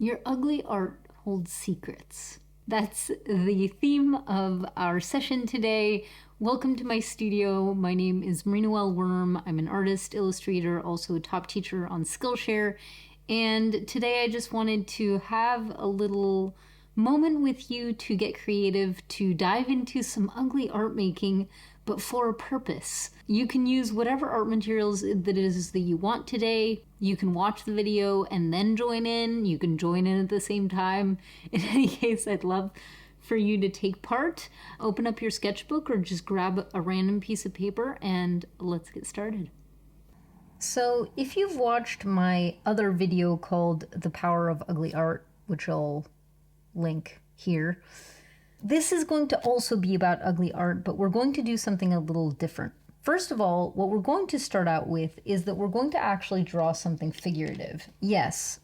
Your ugly art holds secrets. That's the theme of our session today. Welcome to my studio. My name is Marie-Noëlle Worm. I'm an artist, illustrator, also a top teacher on Skillshare. And today I just wanted to have a little moment with you to get creative, to dive into some ugly art making, but for a purpose. You can use whatever art materials that it is that you want today. You can watch the video and then join in. You can join in at the same time. In any case, I'd love for you to take part. Open up your sketchbook or just grab a random piece of paper and let's get started. So if you've watched my other video called The Power of Ugly Art, which I'll link here, this is going to also be about ugly art, but we're going to do something a little different. First of all, what we're going to start out with is that we're going to actually draw something figurative. Yes,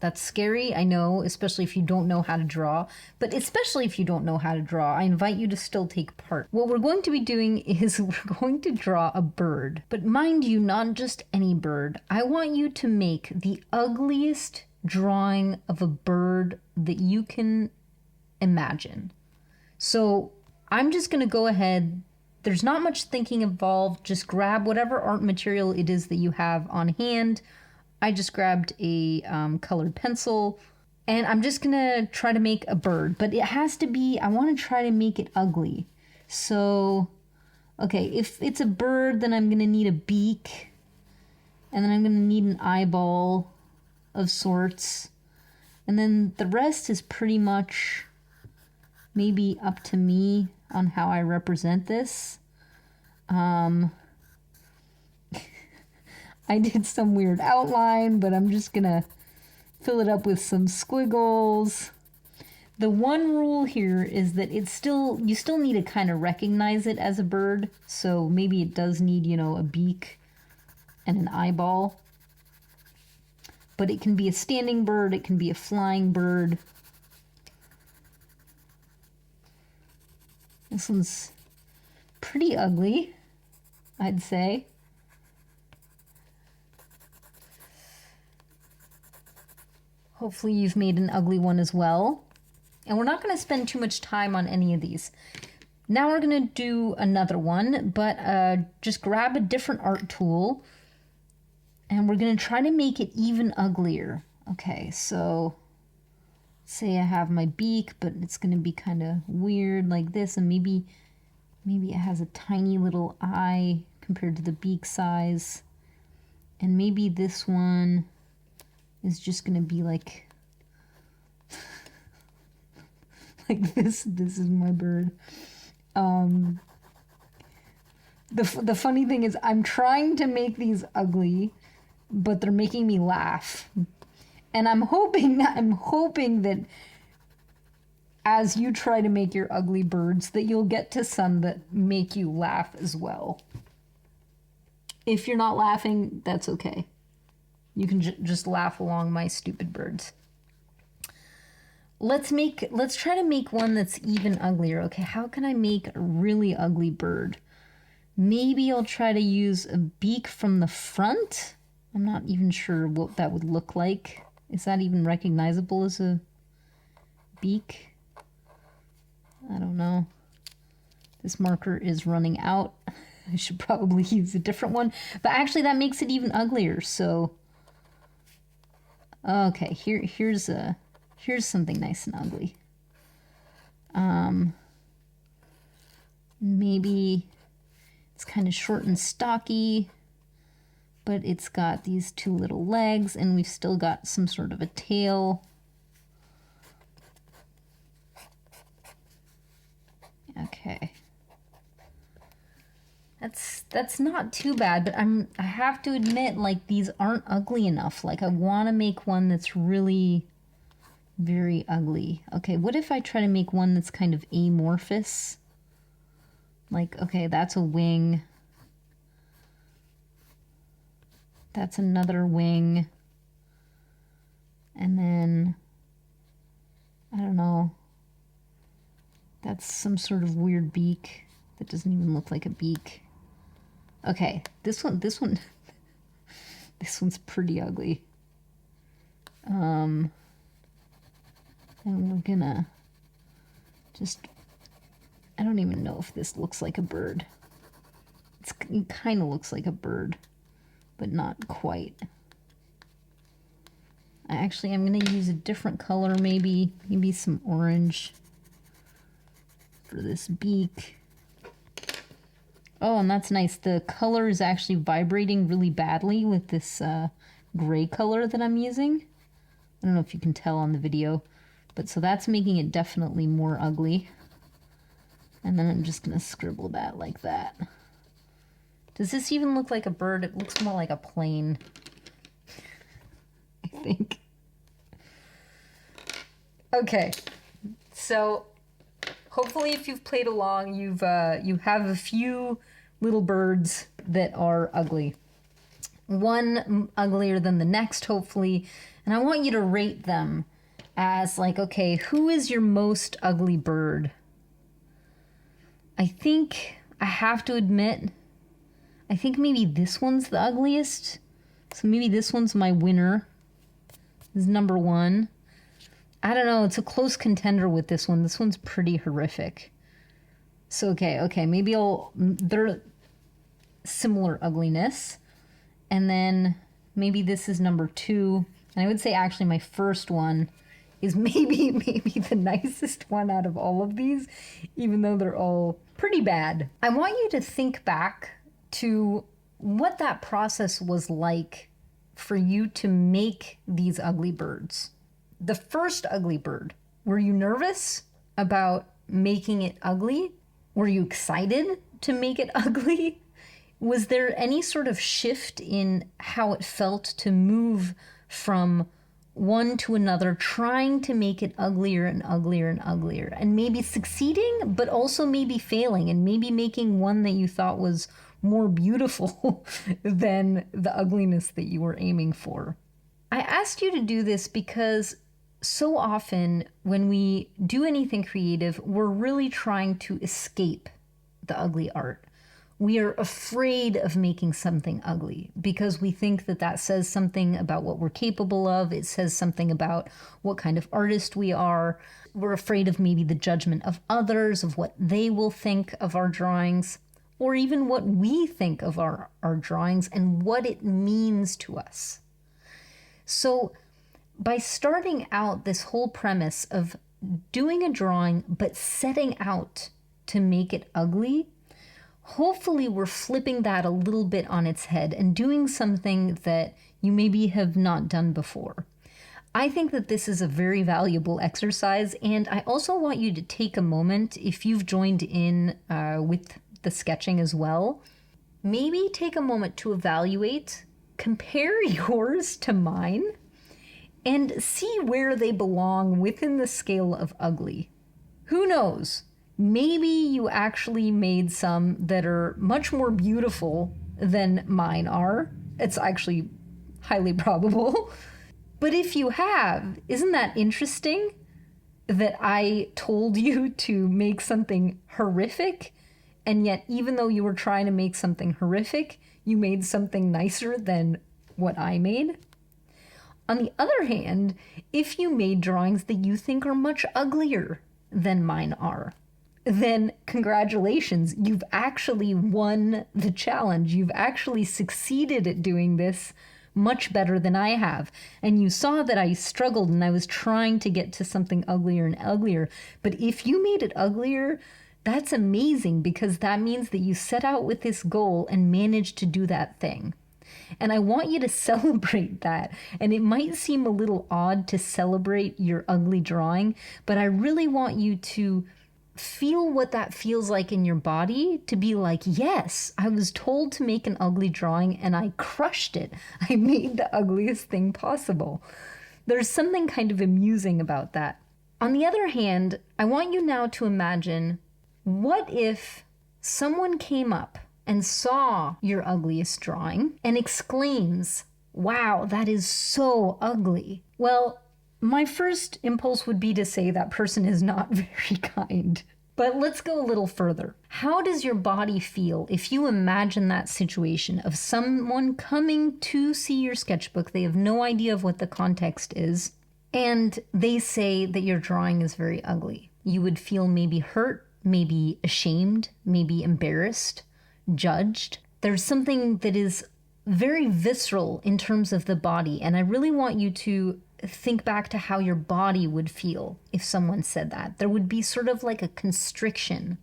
that's scary, I know, especially if you don't know how to draw, but especially if you don't know how to draw, I invite you to still take part. What we're going to be doing is we're going to draw a bird, but mind you, not just any bird. I want you to make the ugliest drawing of a bird that you can imagine. So I'm just going to go ahead. There's not much thinking involved. Just grab whatever art material it is that you have on hand. I just grabbed a colored pencil and I'm just going to try to make a bird, but it has to be, I want to try to make it ugly. So, okay, if it's a bird, then I'm going to need a beak and then I'm going to need an eyeball of sorts. And then the rest is pretty much maybe up to me on how I represent this. I did some weird outline, but I'm just gonna fill it up with some squiggles. The one rule here is that you still need to kind of recognize it as a bird. So maybe it does need, a beak and an eyeball. But it can be a standing bird, it can be a flying bird. This one's pretty ugly, I'd say. Hopefully you've made an ugly one as well. And we're not going to spend too much time on any of these. Now we're going to do another one, but just grab a different art tool and we're going to try to make it even uglier. Okay, so say I have my beak, but it's going to be kind of weird like this, and maybe it has a tiny little eye compared to the beak size. And maybe this one is just going to be like like this. This is my bird. The funny thing is I'm trying to make these ugly, but they're making me laugh. And I'm hoping that as you try to make your ugly birds, that you'll get to some that make you laugh as well. If you're not laughing, that's okay. You can just laugh along my stupid birds. Let's try to make one that's even uglier. Okay, how can I make a really ugly bird? Maybe I'll try to use a beak from the front. I'm not even sure what that would look like. Is that even recognizable as a beak? I don't know. This marker is running out. I should probably use a different one. But actually that makes it even uglier, so... Okay, here's something nice and ugly. Maybe it's kind of short and stocky, but it's got these two little legs, and we've still got some sort of a tail. Okay. That's not too bad, but I have to admit, like, these aren't ugly enough. Like, I want to make one that's really very ugly. Okay, what if I try to make one that's kind of amorphous? Like, okay, that's a wing. That's another wing. And then, I don't know. That's some sort of weird beak that doesn't even look like a beak. Okay, this one's pretty ugly. And we're gonna just, I don't even know if this looks like a bird. It kind of looks like a bird, but not quite. I'm going to use a different color, maybe some orange for this beak. Oh, and that's nice. The color is actually vibrating really badly with this gray color that I'm using. I don't know if you can tell on the video, but so that's making it definitely more ugly. And then I'm just going to scribble that like that. Does this even look like a bird? It looks more like a plane, I think. Okay, so hopefully if you've played along, you have a few little birds that are ugly. One uglier than the next, hopefully. And I want you to rate them as like, okay, who is your most ugly bird? I think I have to admit, I think maybe this one's the ugliest. So maybe this one's my winner. This is number one. I don't know. It's a close contender with this one. This one's pretty horrific. So, okay. Maybe they're similar ugliness. And then maybe this is number two. And I would say actually my first one is maybe the nicest one out of all of these, even though they're all pretty bad. I want you to think back to what that process was like for you to make these ugly birds. The first ugly bird, were you nervous about making it ugly? Were you excited to make it ugly? Was there any sort of shift in how it felt to move from one to another, trying to make it uglier and uglier and uglier, and maybe succeeding, but also maybe failing, and maybe making one that you thought was more beautiful than the ugliness that you were aiming for? I asked you to do this because so often when we do anything creative, we're really trying to escape the ugly art. We are afraid of making something ugly because we think that that says something about what we're capable of. It says something about what kind of artist we are. We're afraid of maybe the judgment of others, of what they will think of our drawings, or even what we think of our drawings and what it means to us. So by starting out this whole premise of doing a drawing but setting out to make it ugly, hopefully we're flipping that a little bit on its head and doing something that you maybe have not done before. I think that this is a very valuable exercise, and I also want you to take a moment, if you've joined in with the sketching as well, maybe take a moment to evaluate, compare yours to mine, and see where they belong within the scale of ugly. Who knows? Maybe you actually made some that are much more beautiful than mine are. It's actually highly probable. But if you have, isn't that interesting that I told you to make something horrific, and yet even though you were trying to make something horrific, you made something nicer than what I made? On the other hand, if you made drawings that you think are much uglier than mine are, then congratulations, you've actually won the challenge. You've actually succeeded at doing this much better than I have. And you saw that I struggled and I was trying to get to something uglier and uglier. But if you made it uglier, that's amazing, because that means that you set out with this goal and managed to do that thing. And I want you to celebrate that. And it might seem a little odd to celebrate your ugly drawing, but I really want you to feel what that feels like in your body, to be like, yes, I was told to make an ugly drawing and I crushed it. I made the ugliest thing possible. There's something kind of amusing about that. On the other hand, I want you now to imagine, what if someone came up and saw your ugliest drawing and exclaims, wow, that is so ugly? Well, my first impulse would be to say that person is not very kind. But let's go a little further. How does your body feel if you imagine that situation of someone coming to see your sketchbook? They have no idea of what the context is. And they say that your drawing is very ugly. You would feel maybe hurt, maybe ashamed, maybe embarrassed, judged. There's something that is very visceral in terms of the body. And I really want you to think back to how your body would feel if someone said that. There would be sort of like a constriction.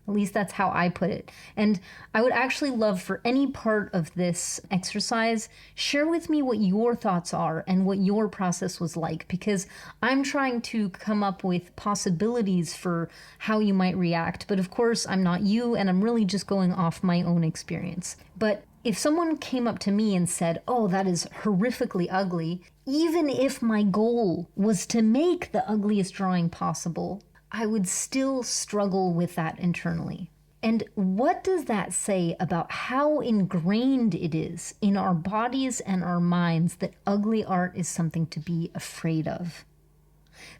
At least that's how I put it. And I would actually love for any part of this exercise, share with me what your thoughts are and what your process was like, because I'm trying to come up with possibilities for how you might react. But of course, I'm not you, and I'm really just going off my own experience. But if someone came up to me and said, oh, that is horrifically ugly, even if my goal was to make the ugliest drawing possible, I would still struggle with that internally. And what does that say about how ingrained it is in our bodies and our minds that ugly art is something to be afraid of?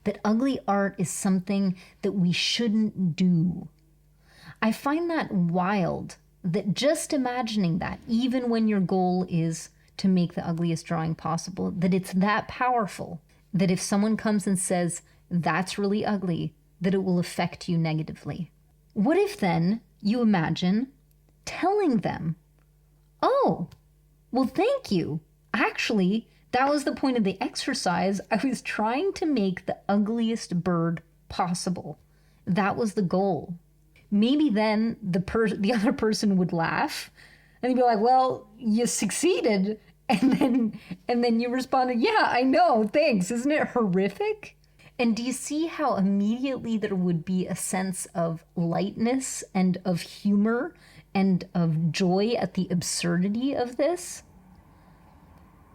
That ugly art is something that we shouldn't do. I find that wild, that just imagining that, even when your goal is to make the ugliest drawing possible, that it's that powerful, that if someone comes and says, that's really ugly, that it will affect you negatively. What if then you imagine telling them, oh, well, thank you. Actually, that was the point of the exercise. I was trying to make the ugliest bird possible. That was the goal. Maybe then the other person would laugh and they'd be like, well, you succeeded. And then you responded, yeah, I know, thanks. Isn't it horrific? And do you see how immediately there would be a sense of lightness and of humor and of joy at the absurdity of this?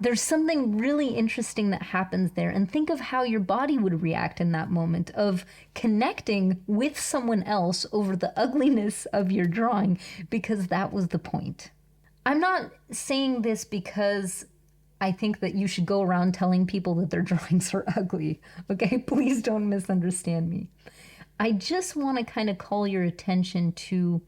There's something really interesting that happens there. And think of how your body would react in that moment of connecting with someone else over the ugliness of your drawing, because that was the point. I'm not saying this because I think that you should go around telling people that their drawings are ugly. Okay, please don't misunderstand me. I just want to kind of call your attention to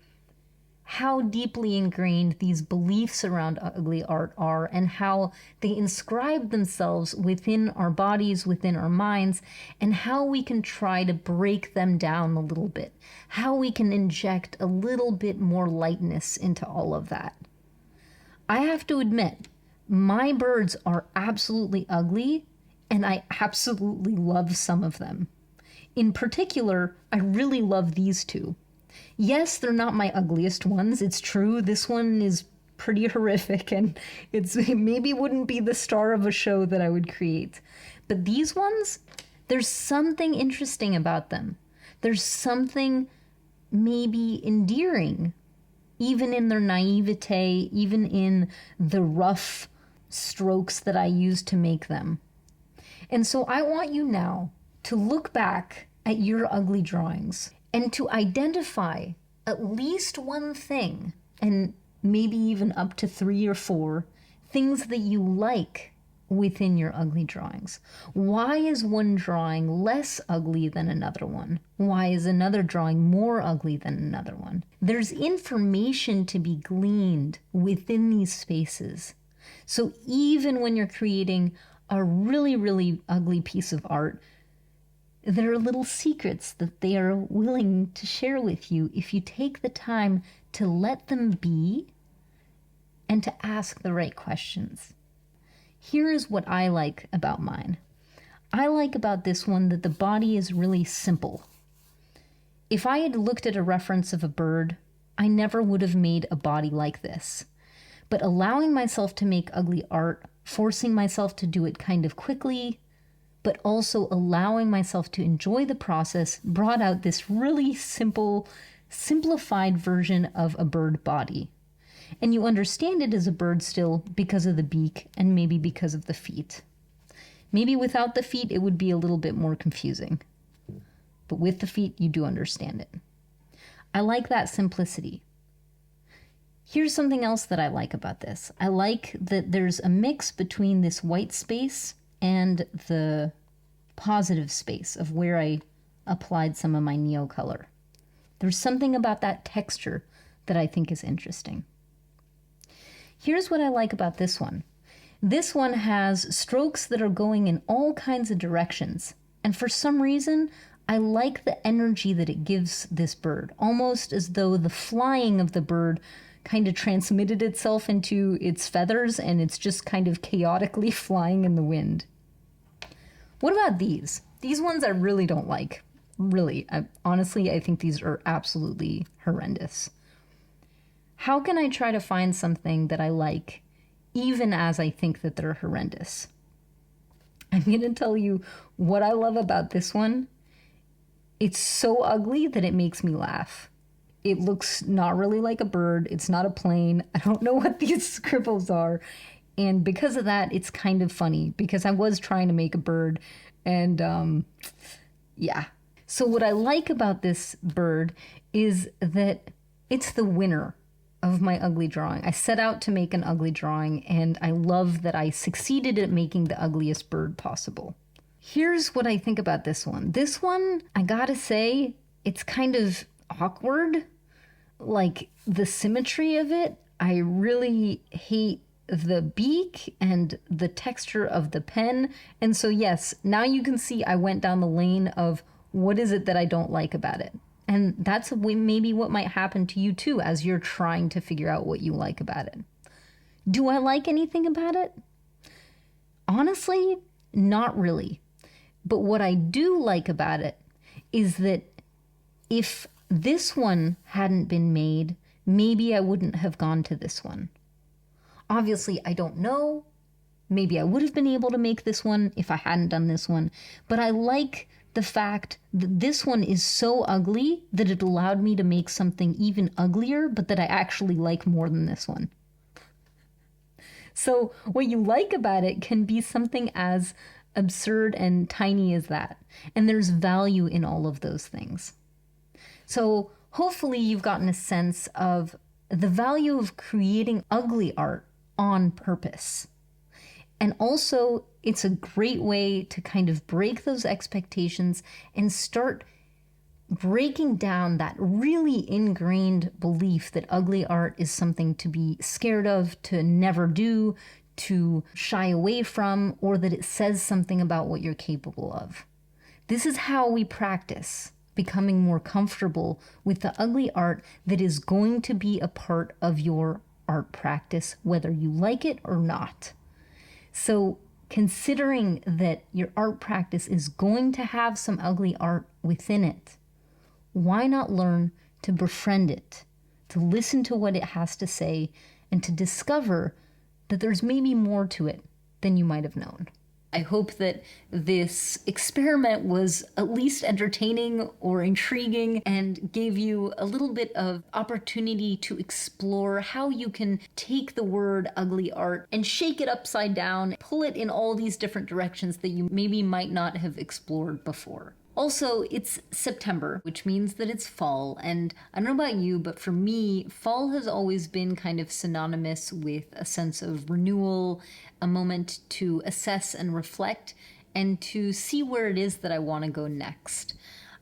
how deeply ingrained these beliefs around ugly art are and how they inscribe themselves within our bodies, within our minds, and how we can try to break them down a little bit, how we can inject a little bit more lightness into all of that. I have to admit, my birds are absolutely ugly, and I absolutely love some of them. In particular, I really love these two. Yes, they're not my ugliest ones. It's true. This one is pretty horrific, and it maybe wouldn't be the star of a show that I would create. But these ones, there's something interesting about them. There's something maybe endearing, even in their naivete, even in the rough strokes that I use to make them. And so I want you now to look back at your ugly drawings and to identify at least one thing, and maybe even up to 3 or 4 things that you like within your ugly drawings. Why is one drawing less ugly than another one? Why is another drawing more ugly than another one? There's information to be gleaned within these spaces. So even when you're creating a really, really ugly piece of art, there are little secrets that they are willing to share with you if you take the time to let them be and to ask the right questions. Here is what I like about mine. I like about this one that the body is really simple. If I had looked at a reference of a bird, I never would have made a body like this. But allowing myself to make ugly art, forcing myself to do it kind of quickly, but also allowing myself to enjoy the process, brought out this really simplified version of a bird body. And you understand it as a bird still because of the beak and maybe because of the feet. Maybe without the feet, it would be a little bit more confusing. But with the feet, you do understand it. I like that simplicity. Here's something else that I like about this. I like that there's a mix between this white space and the positive space of where I applied some of my neo color. There's something about that texture that I think is interesting. Here's what I like about this one. This one has strokes that are going in all kinds of directions. And for some reason, I like the energy that it gives this bird, almost as though the flying of the bird kind of transmitted itself into its feathers and it's just kind of chaotically flying in the wind. What about these? These ones I really don't like. Really, honestly, I think these are absolutely horrendous. How can I try to find something that I like even as I think that they're horrendous? I'm going to tell you what I love about this one. It's so ugly that it makes me laugh. It looks not really like a bird. It's not a plane. I don't know what these scribbles are. And because of that, it's kind of funny because I was trying to make a bird and yeah. So what I like about this bird is that it's the winner of my ugly drawing. I set out to make an ugly drawing, and I love that I succeeded at making the ugliest bird possible. Here's what I think about this one. This one, I gotta say, it's kind of awkward. Like, the symmetry of it, I really hate the beak and the texture of the pen. And so yes, now you can see I went down the lane of what is it that I don't like about it. And that's maybe what might happen to you too as you're trying to figure out what you like about it. Do I like anything about it? Honestly, not really. But what I do like about it is that if this one hadn't been made, maybe I wouldn't have gone to this one. Obviously, I don't know. Maybe I would have been able to make this one if I hadn't done this one. But I like the fact that this one is so ugly that it allowed me to make something even uglier, but that I actually like more than this one. So what you like about it can be something as absurd and tiny as that. And there's value in all of those things. So hopefully you've gotten a sense of the value of creating ugly art on purpose. And also, it's a great way to kind of break those expectations and start breaking down that really ingrained belief that ugly art is something to be scared of, to never do, to shy away from, or that it says something about what you're capable of. This is how we practice becoming more comfortable with the ugly art that is going to be a part of your art practice, whether you like it or not. So considering that your art practice is going to have some ugly art within it, why not learn to befriend it, to listen to what it has to say, and to discover that there's maybe more to it than you might have known? I hope that this experiment was at least entertaining or intriguing and gave you a little bit of opportunity to explore how you can take the word ugly art and shake it upside down, pull it in all these different directions that you maybe might not have explored before. Also, it's September, which means that it's fall, and I don't know about you, but for me, fall has always been kind of synonymous with a sense of renewal, a moment to assess and reflect, and to see where it is that I want to go next.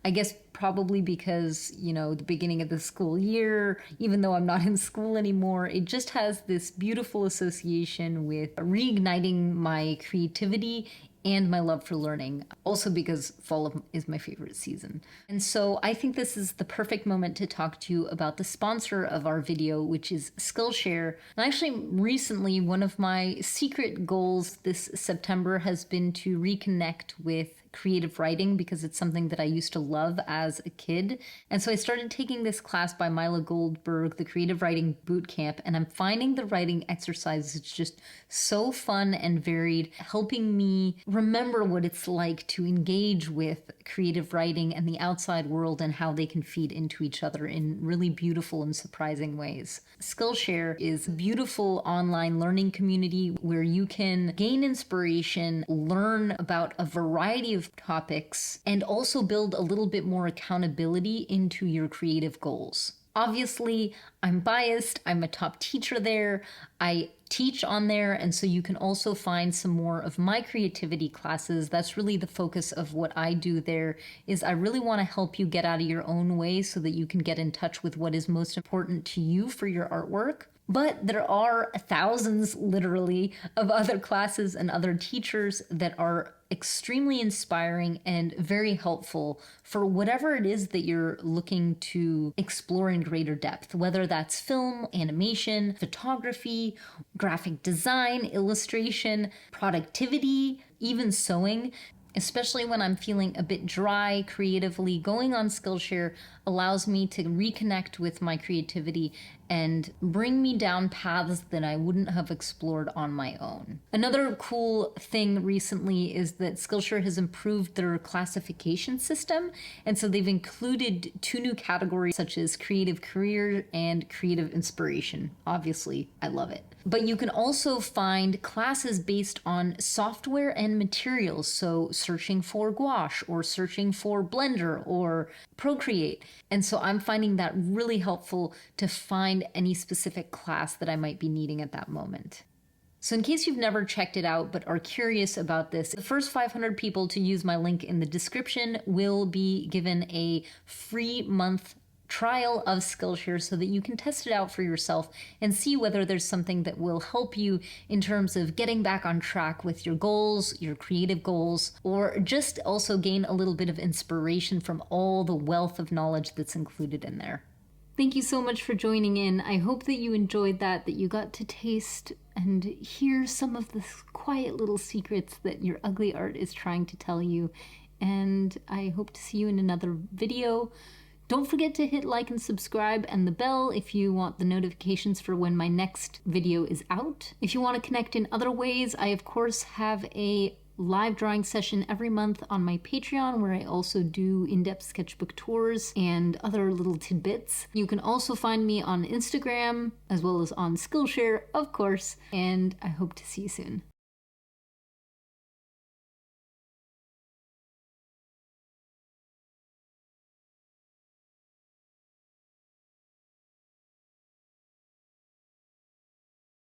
I guess probably because, the beginning of the school year, even though I'm not in school anymore, it just has this beautiful association with reigniting my creativity and my love for learning. Also because fall is my favorite season. And so I think this is the perfect moment to talk to you about the sponsor of our video, which is Skillshare. And actually, recently, one of my secret goals this September has been to reconnect with creative writing because it's something that I used to love as a kid. And so I started taking this class by Mila Goldberg, the Creative Writing Bootcamp, and I'm finding the writing exercises just so fun and varied, helping me remember what it's like to engage with creative writing and the outside world and how they can feed into each other in really beautiful and surprising ways. Skillshare is a beautiful online learning community where you can gain inspiration, learn about a variety of topics, and also build a little bit more accountability into your creative goals. Obviously, I'm biased. I'm a top teacher there. I teach on there, and so you can also find some more of my creativity classes. That's really the focus of what I do there, is I really want to help you get out of your own way so that you can get in touch with what is most important to you for your artwork. But there are thousands, literally, of other classes and other teachers that are extremely inspiring and very helpful for whatever it is that you're looking to explore in greater depth, whether that's film, animation, photography, graphic design, illustration, productivity, even sewing. Especially when I'm feeling a bit dry creatively, going on Skillshare allows me to reconnect with my creativity and bring me down paths that I wouldn't have explored on my own. Another cool thing recently is that Skillshare has improved their classification system, and so they've included 2 new categories such as creative career and creative inspiration. Obviously, I love it. But you can also find classes based on software and materials, so searching for gouache or searching for Blender or Procreate. And so I'm finding that really helpful to find any specific class that I might be needing at that moment. So in case you've never checked it out but are curious about this, the first 500 people to use my link in the description will be given a free month trial of Skillshare so that you can test it out for yourself and see whether there's something that will help you in terms of getting back on track with your goals, your creative goals, or just also gain a little bit of inspiration from all the wealth of knowledge that's included in there. Thank you so much for joining in. I hope that you enjoyed that you got to taste and hear some of the quiet little secrets that your ugly art is trying to tell you. And I hope to see you in another video. Don't forget to hit like and subscribe and the bell if you want the notifications for when my next video is out. If you want to connect in other ways, I of course have a live drawing session every month on my Patreon where I also do in-depth sketchbook tours and other little tidbits. You can also find me on Instagram as well as on Skillshare, of course, and I hope to see you soon.